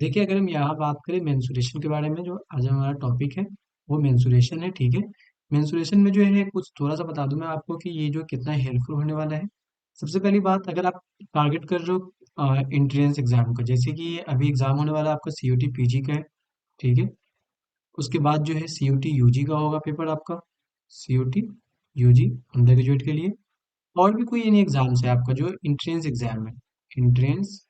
देखिए, अगर हम यहाँ बात करें मेंसुरेशन के बारे में, जो आज हमारा टॉपिक है वो मेंसुरेशन है, ठीक है। मेंसुरेशन में जो है कुछ थोड़ा सा बता दूं मैं आपको कि ये जो कितना हेल्पफुल होने वाला है। सबसे पहली बात, अगर आप टारगेट कर रहे हो एंट्रेंस एग्जाम का, जैसे कि अभी एग्जाम होने वाला है आपका सीयूटी पीजी का है, ठीक है। उसके बाद जो है सीयूटी यूजी का होगा पेपर आपका, सीयूटी यूजी अंडर ग्रेजुएट के लिए। और भी कोई यानी एग्जाम्स है आपका जो एंट्रेंस एग्जाम है, एंट्रेंस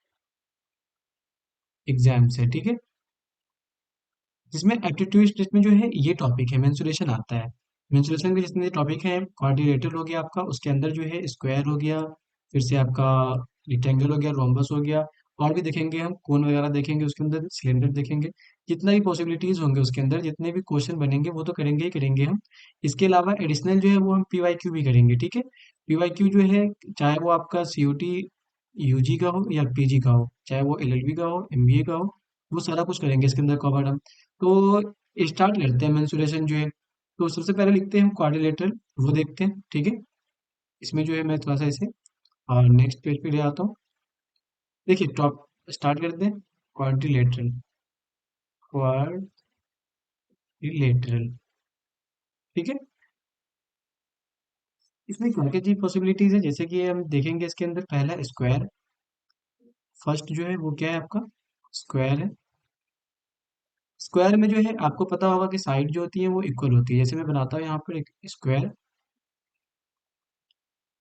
एग्जाम्स है, ठीक है। जिसमें एप्टीट्यूड टेस्ट में जो है ये टॉपिक है, मेंसुरेशन आता है। मेंसुरेशन के जितने टॉपिक है, क्वाड्रिलेटरल हो गया आपका, उसके अंदर जो है स्क्वायर हो गया, फिर से आपका रेक्टेंगल हो गया, रोम्बस हो गया, और भी देखेंगे हम कोन वगैरह देखेंगे, उसके अंदर सिलेंडर देखेंगे। जितना भी पॉसिबिलिटीज होंगे उसके अंदर, जितने भी क्वेश्चन बनेंगे वो तो करेंगे ही करेंगे हम। इसके अलावा एडिशनल जो है वो हम पीवाईक्यू भी करेंगे, ठीक है। पीवाईक्यू जो है, चाहे वो आपका सीयूटी यूजी का हो या पीजी का हो, चाहे वो एलएलबी का हो, एमबीए का हो, वो सारा कुछ करेंगे इसके अंदर कवर हम। तो स्टार्ट करते हैं मेंसुरेशन जो है। तो सबसे पहले लिखते हैं हम क्वाड्रिलेटरल, वो देखते हैं, ठीक है। इसमें जो है मैं थोड़ा सा इसे और नेक्स्ट पेज पे ले आता हूँ। देखिए, टॉप स्टार्ट करते हैं। क्वाड्रिलेटरल, क्वाड्रिलेटरल, ठीक है। इसमें क्या क्या चीज पॉसिबिलिटीज है, जैसे कि हम देखेंगे इसके अंदर पहला स्क्वायर। फर्स्ट जो है वो क्या है आपका, स्क्वायर है। स्क्वायर में जो है आपको पता होगा कि साइड जो होती है वो इक्वल होती है। जैसे मैं बनाता हूँ यहाँ पर एक स्क्वायर,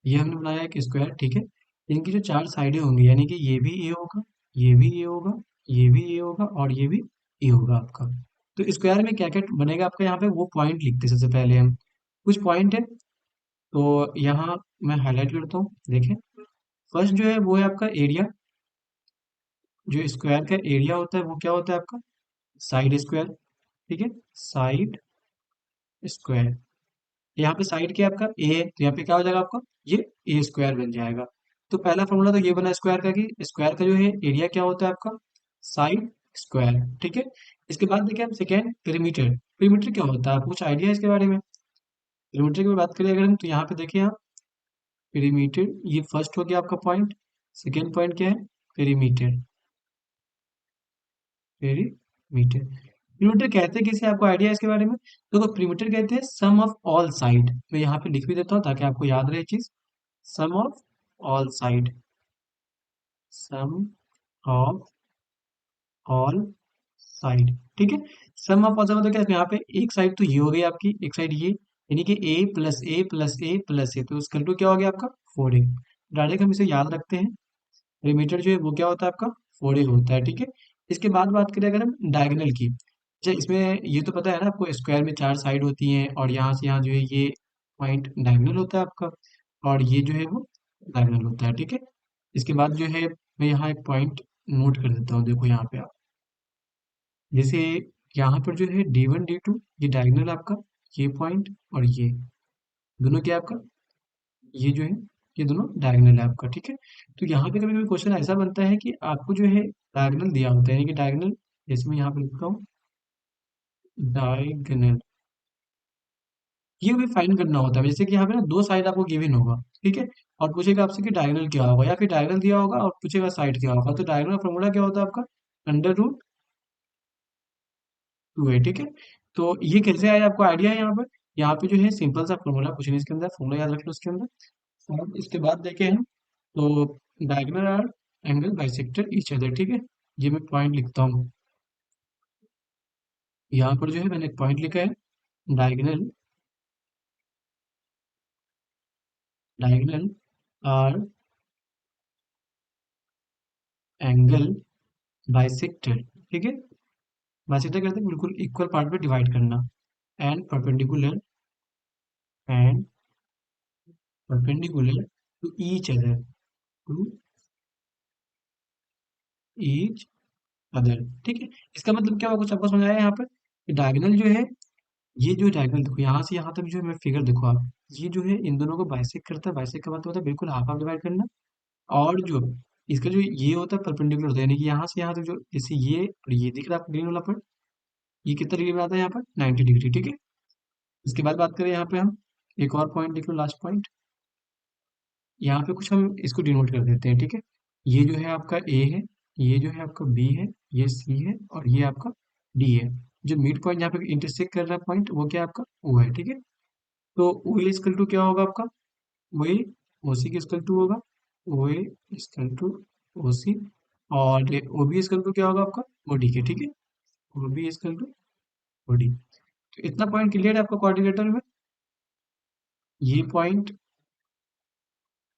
ये हमने बनाया एक स्क्वायर, ठीक है। इनकी जो चार साइडें होंगी, यानी कि ये भी ए होगा, ये भी ए होगा, ये भी ए होगा और ये भी ए होगा आपका। तो स्क्वायर में क्या क्या बनेगा आपका, यहाँ पे वो पॉइंट लिखते हैं सबसे पहले हम। कुछ पॉइंट है, तो यहाँ मैं हाईलाइट करता हूँ, देखें। फर्स्ट जो है वो है आपका एरिया। जो स्क्वायर का एरिया होता है वो क्या होता है आपका, साइड स्क्वायर, ठीक है। साइड स्क्वायर, यहाँ पे साइड क्या है आपका, ए है, तो यहाँ पे क्या हो जाएगा आपका, ये ए स्क्वायर बन जाएगा। तो पहला फॉर्मूला तो ये बना स्क्वायर का, कि स्क्वायर का जो है एरिया क्या होता है आपका, साइड स्क्वायर, ठीक है। इसके बाद देखिए हम सेकेंड पेरीमीटर। पेरीमीटर क्या होता है, आपको कुछ आइडिया है इसके बारे में? पेरीमीटर की बात करें अगर हम, तो यहाँ पे देखिए आप, पेरीमीटर, ये फर्स्ट हो गया आपका पॉइंट। सेकेंड पॉइंट क्या है, पेरीमीटर, पेरीमीटर। पेरीमीटर कहते हैं किसे, आपको आइडिया है इसके बारे में? देखो, पेरीमीटर कहते हैं सम ऑफ ऑल साइड। मैं यहाँ पे लिख भी देता हूँ ताकि आपको याद रहे चीज। Sum of all side, sum of all side, ठीक है। सम ऑफ ऑल साइड मतलब क्या है, यहाँ पे एक साइड तो ये हो गई आपकी, एक साइड ये, यानी कि ए प्लस ए प्लस ए प्लस ए, तो उसका टू क्या हो गया आपका, 4a। डायरेक्ट हम इसे याद रखते हैं। perimeter जो है वो क्या होता है आपका, 4a होता है, ठीक है। इसके बाद बात करें अगर हम डायगोनल की, अच्छा इसमें ये तो पता है ना आपको, स्क्वायर में चार साइड होती हैं और यहाँ से यहाँ जो है ये पॉइंट डायगोनल होता है आपका, और ये जो है वो डायगोनल होता है, ठीक है। इसके बाद जो है मैं यहाँ एक पॉइंट नोट कर देता हूँ, देखो यहाँ पे आप, जैसे यहाँ पर जो है D1 D2, ये डायगोनल आपका, ये पॉइंट और ये दोनों क्या है आपका, ये जो है ये दोनों डायगोनल है आपका, ठीक है। तो यहाँ पे कभी कभी क्वेश्चन ऐसा बनता है कि आपको जो है डायगोनल दिया होता है, यानी कि डायगोनल, जैसे मैं यहाँ पे लिखता हूँ डायगोनल, ये भी फाइंड करना होता है। जैसे कि यहाँ पे ना दो साइड आपको गिवन होगा, ठीक है, और पूछेगा आपसे कि डायगोनल क्या होगा, या फिर डायगोनल दिया होगा और पूछेगा साइड क्या होगा। तो डायगोनल का फॉर्मूला क्या होता है आपका, √2 है, ठीक है। तो ये कैसे आया, आपको आइडिया है यहाँ पर? यहाँ पे जो है सिंपल सा फॉर्मूला, कुछ नहीं इसके अंदर, फॉर्मूला याद रख लो उसके अंदर। और इसके बाद देखें हम, तो diagonal are angle bisector each other, ठीक है। ये मैं पॉइंट लिखता हूँ, यहाँ पर जो है मैंने एक पॉइंट लिखा है, diagonal, diagonal are angle bisector, ठीक है। बाइसेक्टर करते हैं बिल्कुल इक्वल पार्ट में डिवाइड करना, and perpendicular, and perpendicular to each other, to each other, ठीक है। इसका मतलब क्या होगा, कुछ आपको समझ आया यहाँ पर? डायगोनल जो है, ये जो डायगोनल देखो, यहाँ से यहाँ तक जो है, मैं फिगर देखो आप, ये जो है इन दोनों को बाइसेक करता है। बाइसेक का मतलब होता है बिल्कुल हाफ हाफ डिवाइड करना। और जो इसका जो ये होता है परपेंडिकुलर होता है, यानी कि यहाँ से यहाँ तक जो, जैसे ये और ये दिख रहा है आपको ग्रीन वाला पर, ये कितना डिग्री में आता है यहाँ पर, 90 डिग्री, ठीक है। इसके बाद बात करें यहाँ पे हम, एक और पॉइंट लिख लो, लास्ट पॉइंट। यहाँ पे कुछ हम इसको डिनोट कर देते हैं, ठीक है। ये जो है आपका ए है, ये जो है आपका बी है, ये सी है और ये आपका डी है। जो मिड पॉइंट यहाँ पे इंटरसेक्ट कर रहा है पॉइंट, वो क्या है आपका ओ है, ठीक है। तो ओ ए इक्वल टू क्या होगा आपका, ओ ए ओ सी के इक्वल टू होगा, ओ ए इक्वल टू ओ सी, और ओ बी इक्वल टू क्या होगा आपका ओ डी के, ठीक है। O B equal to O D. तो इतना पॉइंट क्लियर है आपका कोऑर्डिनेटर में। ये पॉइंट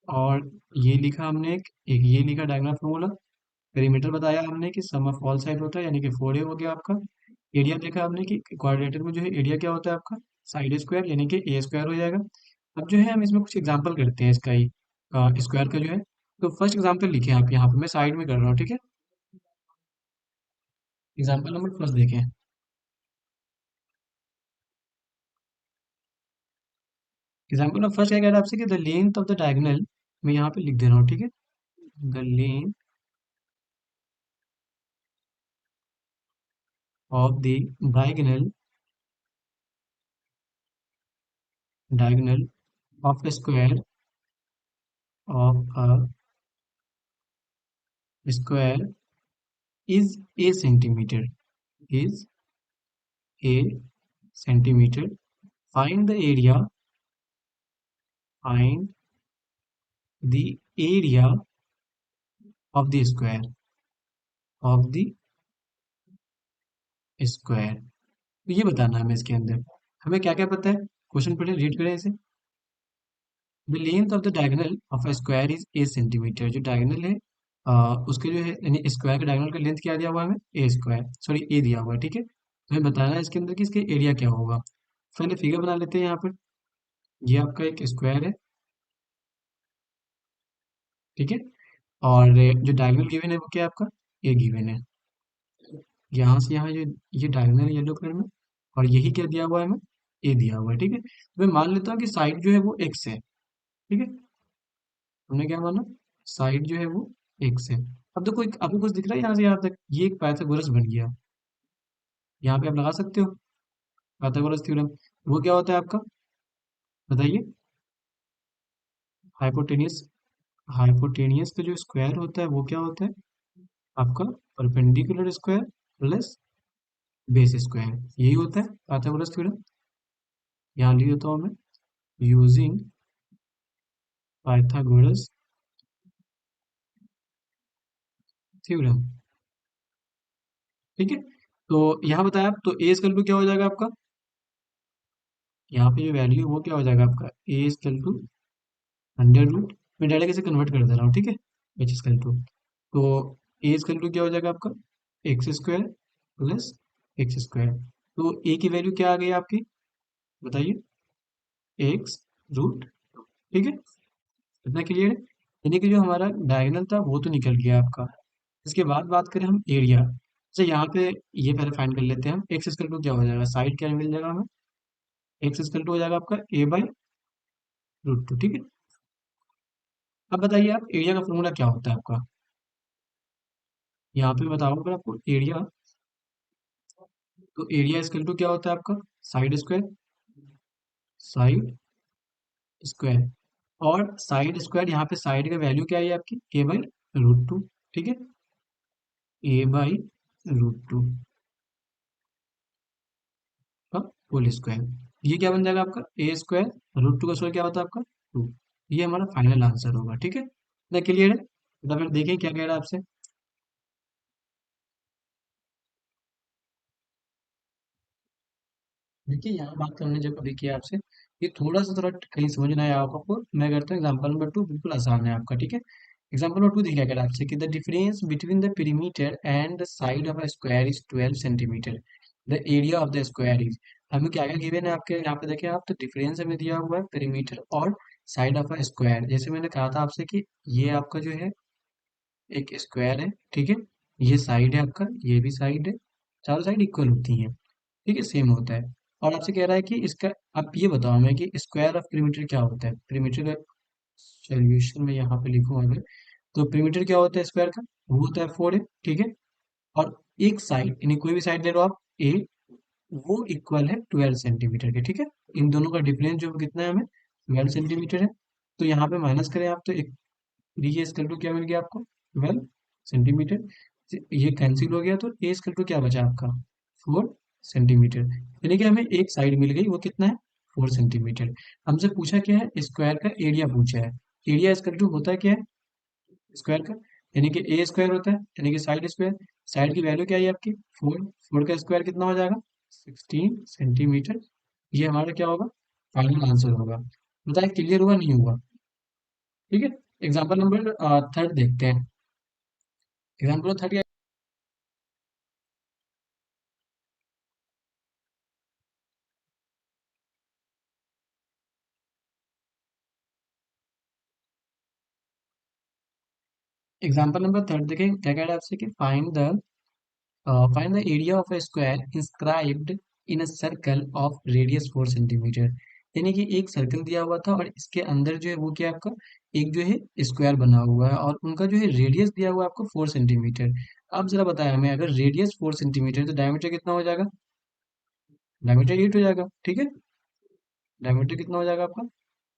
और ये लिखा हमने, एक ये लिखा डायगोनल फॉर्मूला। पेरीमीटर बताया हमने कि सम ऑफ ऑल साइड होता है, यानी कि 4a हो गया आपका। एरिया देखा हमने कि क्वाड्रेटर में जो है एरिया क्या होता है आपका साइड स्क्वायर, यानी कि ए स्क्वायर हो जाएगा। अब जो है हम इसमें कुछ एग्जांपल करते हैं इसका ही स्क्वायर का जो है। तो फर्स्ट एग्जांपल लिखे आप यहाँ पे, मैं साइड में कर रहा हूँ, ठीक है। एग्जांपल नंबर फर्स्ट देखें। एग्जांपल नंबर फर्स्ट क्या कह रहा है आपसे कि the length of the diagonal, मैं यहाँ पे लिख दे रहा हूँ, ठीक है। The length of the diagonal, diagonal of square of a square is a centimeter, is a centimeter. Find the area, find the area of the square, of the square। तो ये बताना है हमें इसके अंदर। हमें क्या क्या पता है, क्वेश्चन पढ़े रीड करें इसे। The length of the diagonal of a square is a centimetre. जो डायगोनल है उसके जो है यानी स्क्वायर के डायगोनल का लेंथ क्या दिया हुआ है हमें, ए स्क्वायर, सॉरी ए दिया हुआ है, ठीक है। तो हमें बताना है इसके अंदर कि इसके एरिया क्या होगा। पहले फिगर बना लेते हैं यहाँ पर। ये आपका एक स्क्वायर है, ठीक है। और जो डायगोनल गिवन है वो क्या है आपका, ए गिवन है। यहाँ से यहाँ ये डायगोनल है येलो कलर में, और यही क्या दिया हुआ है हमें, ए दिया हुआ है, ठीक है। तो मैं मान लेता हूँ कि साइड जो है वो एक्स है, ठीक है। हमने क्या माना, साइड जो है वो एक्स है। अब देखो आपको कुछ दिख रहा है यहाँ से यहाँ तक, ये एक पाइथागोरस बन गया। यहाँ पे आप लगा सकते हो पाइथागोरस थ्योरम। वो क्या होता है आपका, बताइए। हाइपोटेनियस, हाइपोटेनियस का जो स्क्वायर होता है वो क्या होता है आपका, perpendicular square plus base square, यही होता है पाइथागोरस थ्योरम। यहाँ लिख देता हूँ मैं, यूजिंग पाइथागोरस थ्योरम, ठीक है। तो यहाँ बताया आप, तो ए स्क्वल टू क्या हो जाएगा आपका, यहाँ पे जो वैल्यू है वो क्या हो जाएगा आपका, ए स्क्वल टू अंडर रूट, मैं डायरेक्ट इसे कन्वर्ट कर दे रहा हूँ, ठीक है। एच स्क्वल टू, तो ए स्क्वल टू क्या हो जाएगा आपका, x square plus x square. तो ए की वैल्यू क्या आ गई आपकी, बताइए, एक्स रूट, ठीक है। इतना क्लियर है। यानी कि जो हमारा डायगोनल था वो तो निकल गया आपका। इसके बाद बात करें हम एरिया। अच्छा यहाँ पे ये पहले फाइंड कर लेते हैं हम, एक्स स्क्वायर टू क्या हो जाएगा, साइड क्या मिल जाएगा हमें, एक्स स्क्वायर टू हो जाएगा आपका ए बाई रूट टू, ठीक है। अब बताइए आप एरिया का फॉर्मूला क्या होता है आपका, यहाँ पे बताओ अगर आपको एरिया, तो एरिया स्क्वायर टू क्या होता है आपका, साइड स्क्वायर, साइड स्क्वायर। और साइड स्क्वायर, यहाँ पे साइड का वैल्यू क्या है आपकी, ए बाई रूट टू, ठीक है, ए बाई रूट टू का होल स्क्वायर। ये क्या बन जाएगा आपका, ए स्क्वायर रूट टू का स्क्वायर क्या होता है आपका, टू। ये हमारा फाइनल आंसर होगा, ठीक है ना, क्लियर है। तो फिर देखें क्या कह रहा है आपसे। देखिए यहाँ बात करने जब अभी किया आपसे, ये थोड़ा सा थोड़ा कहीं समझ नहीं आया आपको, मैं करता हूँ एग्जाम्पल नंबर टू, बिल्कुल आसान है आपका, ठीक है। एग्जाम्पल नंबर टू देखिए क्या कह रहा है आपसे कि the difference between the perimeter and the side of a square is 12 centimetre. The area of the square is, हमें क्या क्या गिवन है आपके यहाँ पे देखिए आप, तो डिफरेंस हमें दिया हुआ है पेरीमीटर और साइड ऑफ अ स्क्वायर। जैसे मैंने कहा था आपसे कि ये आपका जो है एक स्क्वायर है, ठीक है। ये साइड है आपका, ये भी साइड है, चारों साइड इक्वल होती हैं, ठीक है, सेम होता है। और आपसे कह रहा है कि इसका, आप ये बताओ हमें कि स्क्वायर ऑफ perimeter क्या होता है, perimeter का सॉल्यूशन में यहाँ पे लिखूँ अगर, तो perimeter क्या होता है स्क्वायर का, वो होता है 4a, ठीक है। और एक साइड यानी कोई भी साइड ले लो आप a, वो इक्वल है 12 सेंटीमीटर के, ठीक है। इन दोनों का डिफरेंस जो कितना है हमें, 12 सेंटीमीटर है। तो यहाँ पे माइनस करें आप, तो एक 3a स्क्वायर टू क्या मिल गया आपको, 12 सेंटीमीटर। ये कैंसिल हो गया तो ए स्क्वायर टू क्या बचा आपका 4 सेंटीमीटर। यानी कि हमें एक साइड मिल गई, वो कितना है 4 सेंटीमीटर। हमसे पूछा क्या है, स्क्वायर का एरिया पूछा है। एरिया स्क्वायर टू होता क्या है स्क्वायर का, यानी कि ए स्क्वायर होता है, यानी कि साइड स्क्वायर। साइड की वैल्यू क्या है आपकी 4, 4 का स्क्वायर कितना हो जाएगा 16 सेंटीमीटर। ये हमारा क्या होगा फाइनल आंसर होगा। बताए क्लियर हुआ नहीं हुआ? ठीक है। एग्जाम्पल नंबर थर्ड देखते हैं। Example third, example number third देखें क्या कह रहा है आपसे कि find the area of a square inscribed in a circle of radius 4 centimetre. यानी कि एक सर्कल दिया हुआ था और इसके अंदर जो है वो क्या है आपका एक जो है स्क्वायर बना हुआ है, और उनका जो है रेडियस दिया हुआ है आपको 4 सेंटीमीटर। अब जरा बताया हमें, अगर रेडियस 4 सेंटीमीटर तो डायमीटर कितना हो जाएगा, डायमीटर 8 हो जाएगा। ठीक है, डायमीटर कितना हो जाएगा आपका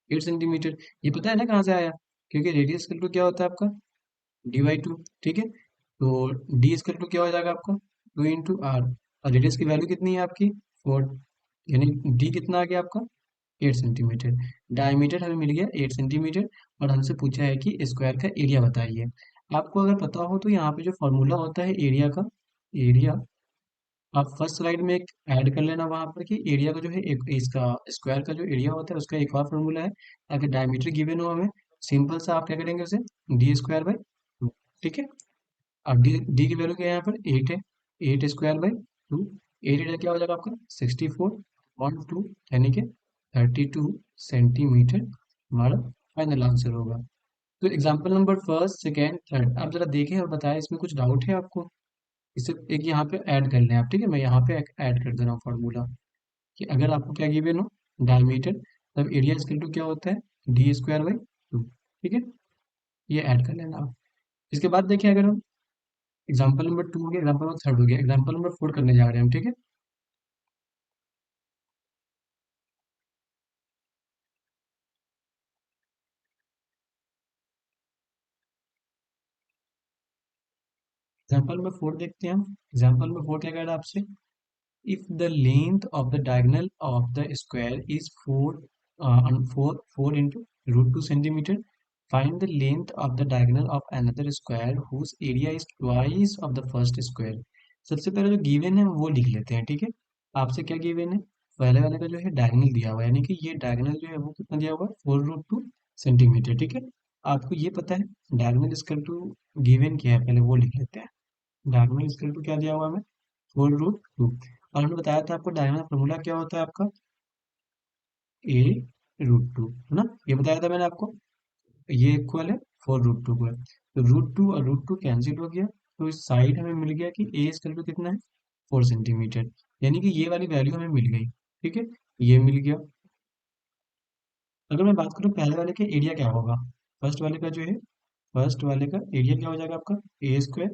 8 सेंटीमीटर। ये पता है ना कहाँ से आया, क्योंकि रेडियस इक्वल टू क्या होता है आपका dy2। ठीक है, तो डी स्क्वायर टू क्या हो जाएगा आपका 2 इंटू आर, और रेडियस की वैल्यू कितनी है आपकी 4, यानी डी कितना आ गया आपका 8 सेंटीमीटर। डायमीटर हमें मिल गया 8 सेंटीमीटर, और हमसे पूछा है कि स्क्वायर का एरिया बताइए। आपको अगर पता हो तो यहाँ पे जो फॉर्मूला होता है एरिया का, एरिया आप फर्स्ट स्लाइड में एक ऐड कर लेना वहां पर कि एरिया का जो है एक इसका स्क्वायर का जो एरिया होता है उसका एक और फॉर्मूला है। अगर डायमीटर गिवन हो हमें, सिंपल सा आप क्या करेंगे उसे डी स्क्वायर बाई 2। ठीक है, अब डी की वैल्यू क्या है यहाँ पर 8 है, 8 स्क्वायर बाई 2। 8 क्या हो जाएगा आपका 64/2, यानी कि 32 सेंटीमीटर हमारा फाइनल आंसर होगा। तो example number first second third आप जरा देखें और बताएं इसमें कुछ डाउट है आपको। इसे एक यहाँ पे ऐड कर लें आप, ठीक है, मैं यहाँ पे ऐड कर दे रहा हूँ फॉर्मूला कि अगर आपको क्या गिवन हो डायमीटर, तब एरिया इक्वल टू क्या होता है d² बाई 2। ठीक है, ये ऐड कर लेना आप। इसके बाद देखिए, अगर हम एग्जाम्पल नंबर 2 हो गया, एग्जाम्पल नंबर थर्ड हो गया, एग्जाम्पल नंबर 4 करने जा रहे हैं हम। ठीक है, एग्जाम्पल नंबर 4 देखते हैं हम। एग्जाम्पल नंबर 4 क्या कह रहा है आपसे, if the length of the diagonal of the square is 4 into root 2 centimeter, find the length of the diagonal of another square whose area is twice of the first square। सबसे पहले जो given है वो लिख लेते हैं। ठीक है, आपसे क्या गिवन है, पहले वाले का जो है डायगोनल दिया हुआ है, यानी कि ये डायगोनल जो है वो कितना दिया हुआ है 4 रूट 2 सेंटीमीटर। ठीक है, आपको ये पता है डायगोनल इसकल टू गिवन क्या है, पहले वो लिख लेते हैं। डायगोनल इसकल टू क्या दिया हुआ है हमें 4 रूट 2, और हमने बताया था आपको डायगोनल फॉर्मूला क्या होता है आपका a√2, है ना, ये बताया था मैंने आपको। ये इक्वल है 4 रूट 2 को, तो रूट टू और रूट टू कैंसिल हो गया, तो इस साइड हमें मिल गया कि ए स्क्वायर टू कितना है 4 सेंटीमीटर, यानी कि ये वाली वैल्यू हमें मिल गई। ठीक है, ये मिल गया। अगर मैं बात करूँ पहले वाले के एरिया क्या होगा, फर्स्ट वाले का जो है फर्स्ट वाले का एरिया क्या हो जाएगा आपका a²।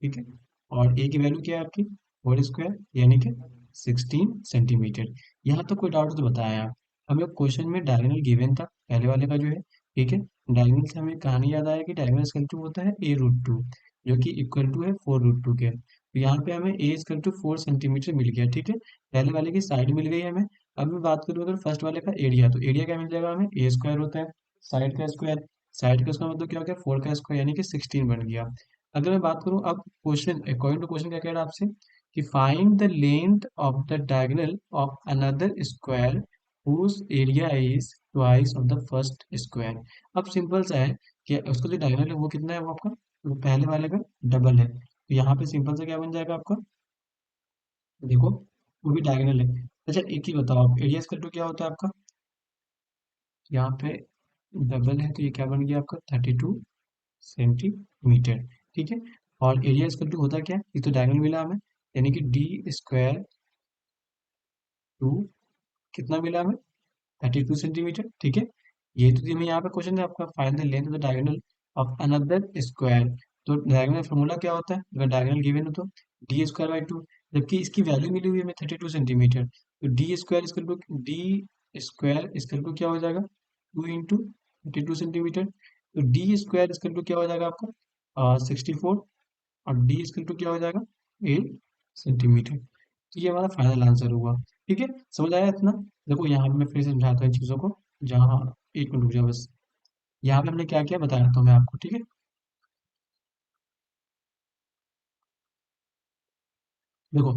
ठीक है, और ए की वैल्यू क्या है आपकी 4 स्क्वायर, यानी कि 16 सेंटीमीटर। यहाँ तो कोई डाउट तो बताया आप। हमें क्वेश्चन में डायगोनल गिवन था पहले वाले का जो है। ठीक है, डायगोनल से हमें कहानी याद आया कि डायगोनल इक्वल टू होता है a√2, जो कि इक्वल टू है 4 रूट 2 के। तो यहाँ पे हमें a इक्वल टू 4 सेंटीमीटर मिल गया। ठीक है, पहले वाले की साइड मिल गई हमें। अब मैं बात करूँ अगर फर्स्ट वाले का एरिया, तो एरिया क्या मिल जाएगा हमें a² होता है, साइड का स्क्वायर, साइड का उसका मतलब क्या हो गया 4 का स्क्वायर, यानी कि 16 बन गया। अगर मैं बात करूं अब क्वेश्चन अकॉर्डिंग टू क्वेश्चन क्या कह रहा है आपसे कि find the length of the diagonal of another square whose area is twice of the first square. अब सिंपल सा है कि उसका जो डायगोनल है वो कितना है, वो आपका वो पहले वाले का डबल है, तो यहाँ पे सिंपल सा क्या बन जाएगा आपका, देखो वो भी डायगोनल है। अच्छा एक ही बताओ आप, एरिया स्क्वायर टू क्या होता है आपका, यहाँ पे डबल है तो ये क्या बन गया आपका 32 सेंटीमीटर। ठीक है, और एरिया इक्वल टू होता क्या है, ये तो डायगोनल मिला हमें, यानी कि d²2 कितना मिला हमें 32 सेंटीमीटर। ठीक है, ये तो हमें यहाँ पे क्वेश्चन है आपका find the length of the diagonal of another square. तो डायगोनल फॉर्मूला क्या होता है, अगर डायगोनल गिवन हो तो d²बाई 2, जबकि इसकी वैल्यू मिली हुई है हमें 32 सेंटीमीटर, तो d² क्या हो जाएगा 2 इंटू 32 सेंटीमीटर, तो d² क्या हो जाएगा आपका 64। और डी इक्वल टू क्या हो जाएगा, 8 सेंटीमीटर। तो ये हमारा फाइनल आंसर होगा। ठीक है, समझ आया इतना? देखो यहाँ पे मैं फिर से समझाता हूँ इन चीज़ों को, जहाँ, एक मिनट रुक जाओ बस। यहाँ पे हमने क्या किया बता देता हूँ मैं आपको, ठीक है। देखो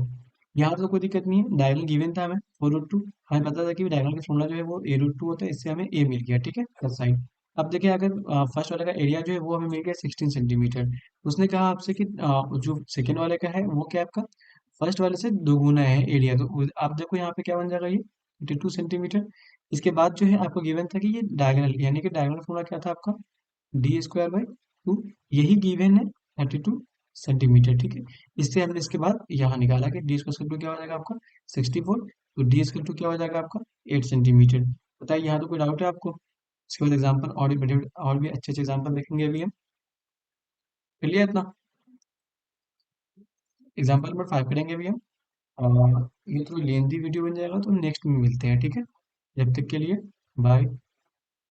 यहाँ तो कोई दिक्कत नहीं है, डायगोनल गिवन था हमें 4√2। हमें पता था कि डायगोनल का फॉर्मूला जो है वो a√2 होता है, इससे हमें a मिल गया, ठीक है, फर्स्ट साइड। अब देखिए अगर फर्स्ट वाले का एरिया जो है वो हमें मिल गया 16 सेंटीमीटर। उसने कहा आपसे कि जो सेकेंड वाले का है वो क्या है आपका, फर्स्ट वाले से दोगुना है एरिया। तो आप देखो यहाँ पे क्या बन जाएगा, ये 32 सेंटीमीटर। इसके बाद जो है आपको गिवन था कि ये डायगोनल, यानी कि डायगोनल फॉर्मूला क्या था आपका, d² बाई 2। यही गिवन है 32 सेंटीमीटर, ठीक है। इससे हमने इसके बाद यहाँ निकाला कि d² क्या हो जाएगा आपका 64। तो d² क्या हो जाएगा आपका 8 सेंटीमीटर। बताइए यहाँ तो कोई डाउट है आपको? इसके बाद एग्जाम्पल और भी अच्छे अच्छे एग्जाम्पल देखेंगे अभी हम। क्लियर इतना? एग्जाम्पल नंबर 5 करेंगे अभी हम। ये थोड़ी लेंथी वीडियो बन जाएगा, तो नेक्स्ट में मिलते हैं, ठीक है। जब तक के लिए बाय।